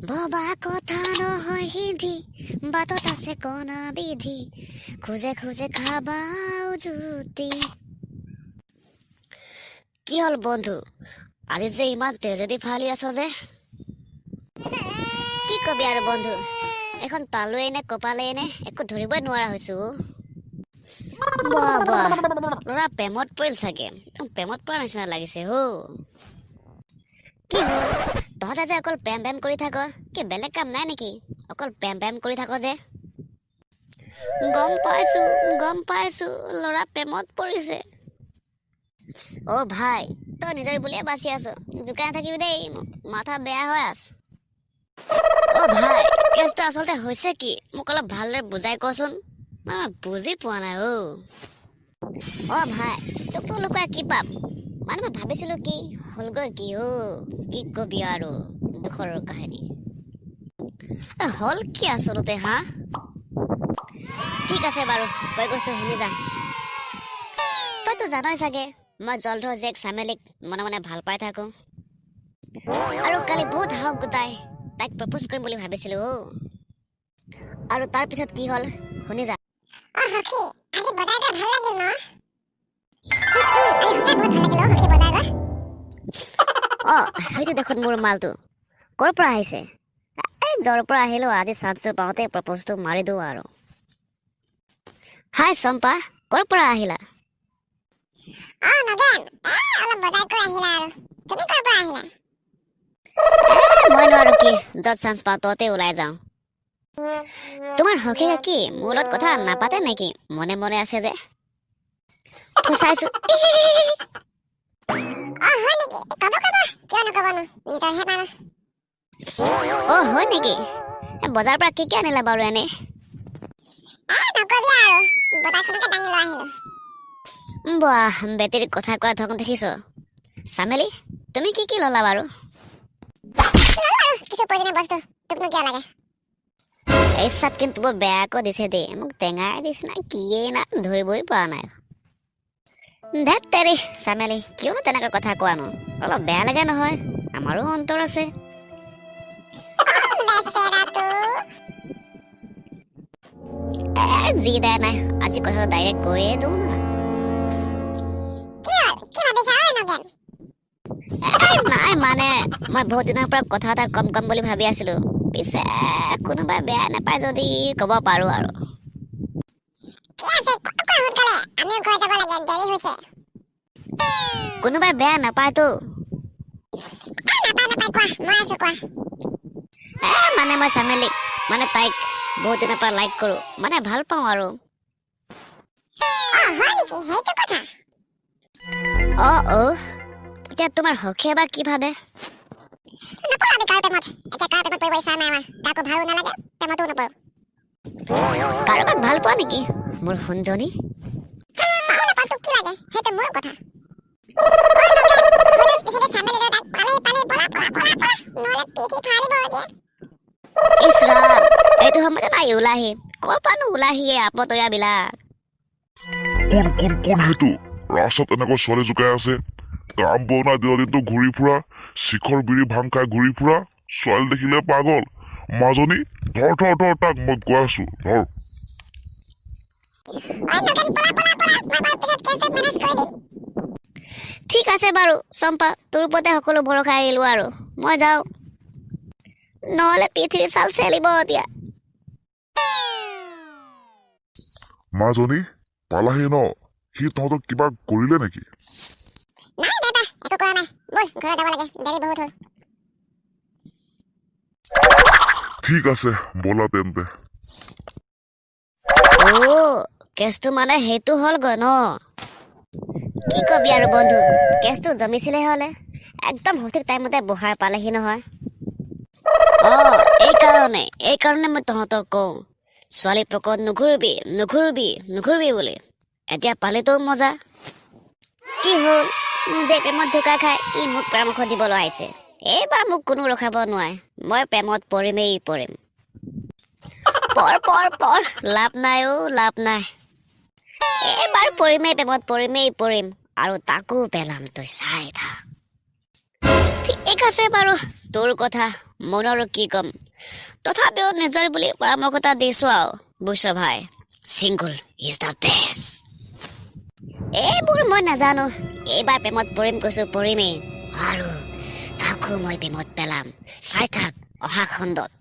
ববা কথা নহয় সিদ্ধি বাটত আছে কণা বিধি খোজে খোজে খাবা জুতি। কি হল বন্ধু, আজি যে ইমান তেজেদি ফালি আছ যে? কি কবি আৰু বন্ধু, এখন তালুৱে নে কপালে নে একো ধৰিবই নোৱাৰা হৈছো। বাহ বাহ, ল'ৰা প্ৰেমত পৰিল চাগে, প্ৰেমত পৰা নিচিনা লাগিছে হো। কি হ'ল তহঁতে যে অকল প্ৰেম প্ৰেম কৰি থাক, কি বেলেগ কাম নাই নেকি? অকল প্ৰেম প্ৰেম কৰি থাক যে। গম পাইছো ল'ৰা প্ৰেমত পৰিছে। অ ভাই, তই নিজৰ বুলিয়ে বাচি আছ, জোকাই নাথাকিবি দেই, মাথা বেয়া হৈ আছ। অ ভাই, কেছটো আচলতে হৈছে কি মোক অলপ ভালদৰে বুজাই কচোন, মই বুজি পোৱা নাই। অ ভাই, তোকতো লুকুৱাই কি পাম, মানে মই ভাবিছিলো কি হলগৈ কি কি কবি আৰু দুখৰ কাহিনী। হল কি আচলতে হা? ঠিক আছে বাৰু, কৈ গৈছো শুনি যা। তইতো জানই চাগে মই জলধৰ জীয়েক চামেলিক মনে মনে ভাল পাই থাকো, আৰু কালি বহুত সাহস গোটাই তাইক প্ৰপ'জ কৰিম বুলি ভাবিছিলো। আৰু তাৰ পিছত কি হল শুনি যা। সেইটো দেখোন মোৰ মালটো কৰ পৰা আহিছে? যৰ পৰা আহিলো আজি চান্সটো পাওঁতে প্ৰপ'জটো মাৰি দিওঁ আৰু। হাই চম্পা, কৰ পৰা আহিলা? মই নোৱাৰো কি, য'ত চান্স পাওঁ ততে ওলাই যাওঁ। তোমাৰ সখীয়ে কি মোৰ লগত কথা নাপাতে নেকি? মনে মনে আছে যে। ফুচাইছো। অ হয় নেকি? বজাৰৰ পৰা কি কি আনিলা বাৰু এনে? বাহ, বেটেৰীক কথা কোৱা ধৰণ দেখিছ। চামেলি, তুমি কি কি ললা বাৰু? এই চাট কিন্তু বৰ বেয়াকৈ দিছে দেই, মোক টেঙাই দিছে না কিয়ে না ধৰিবই পৰা নাই। ধেত তেৰি চামেলি, কিয়নো তেনেকৈ কথা কোৱানো, অলপ বেয়া লাগে নহয়, আমাৰো অন্তৰ আছে। যি দায় নাই, আজি কথাটো ডাইৰেক্ট কৈয়ে দিওঁ না। নাই মানে মই বহুত দিনৰ পৰা কথা এটা কম বুলি ভাবি আছিলো, পিছে কোনোবাই বেয়া নাপায় যদি কব পাৰো আৰু। কোনোবাই বেয়া নাপায়তো। মানে মই চামেলিক, মানে তাইক বহুত দিনৰ পৰা লাইক কৰো, মানে ভাল পাওঁ আৰু। এতিয়া তোমাৰ সখীয়ে বা কি ভাবে? কাৰোবাক ভাল পোৱা নেকি মোৰ সোণজনী? ইছ ৰাম, এইটো সময়তে তাই ওলাহি, কৰ পৰানো ওলাহিয়ে আপতয়া বিলাক। কোন সেইটো ৰাস্তাত এনেকৈ ছোৱালী জোকাই আছে? কাম বনা দিনটো ঘূৰি ফুৰা, শিখৰ বিৰি ভাং খাই ঘূৰি ফুৰা, ছোৱালী দেখিলে পাগল। মাজনী ধৰ তাক মই কৈ আছো, ধৰ। ঠিক আছে বাৰু চম্পা, তোৰ ওপৰতে সকলো ভৰসা এৰিলো আৰু মই যাওঁ, নহলে পৃথিৱী চাল চেলিব এতিয়া। মাজনী পালাহি ন? সি তহঁতক কিবা কৰিলে নেকি? ঠিক আছে ব'লা তেন্তে। কেছটো মানে সেইটো হলগৈ ন? কি কবি আৰু বন্ধু, কেছটো জমিছিলে হলে একদম সঠিক টাইমতে বহাৰ পালেহি নহয়। এইকাৰণে মই তহঁতক কওঁ, ছোৱালী পকত নুঘূৰবি বুলি। এতিয়া পালেতো মজা। কি হল, নিজে প্ৰেমত ধোকা খাই ই মোক পৰামৰ্শ দিবলৈ আহিছে। এইবাৰ মোক কোনো ৰখাব নোৱাৰে, মই প্ৰেমত পৰিমেই পৰিম। পৰ লাভ নাই লাভ নাই, এইবাৰ প্ৰেমত পৰিমেই আৰু তাকো পেলাম, তই চাই থাক। ঠিক আছে বাৰু, তোৰ কথা, মইনো আৰু কি ক'ম তথাপিও নিজৰ বুলি পৰামৰ্শ এটা দিছো আৰু বুজিছ ভাই ছিংগল ইজ দ্য বেষ্ট এইবোৰ মই নাজানো এইবাৰ প্ৰেমত পৰিম কৈছো পৰিমেই আৰু তাকো মই প্ৰেমত পেলাম চাই থাক অহা খণ্ডত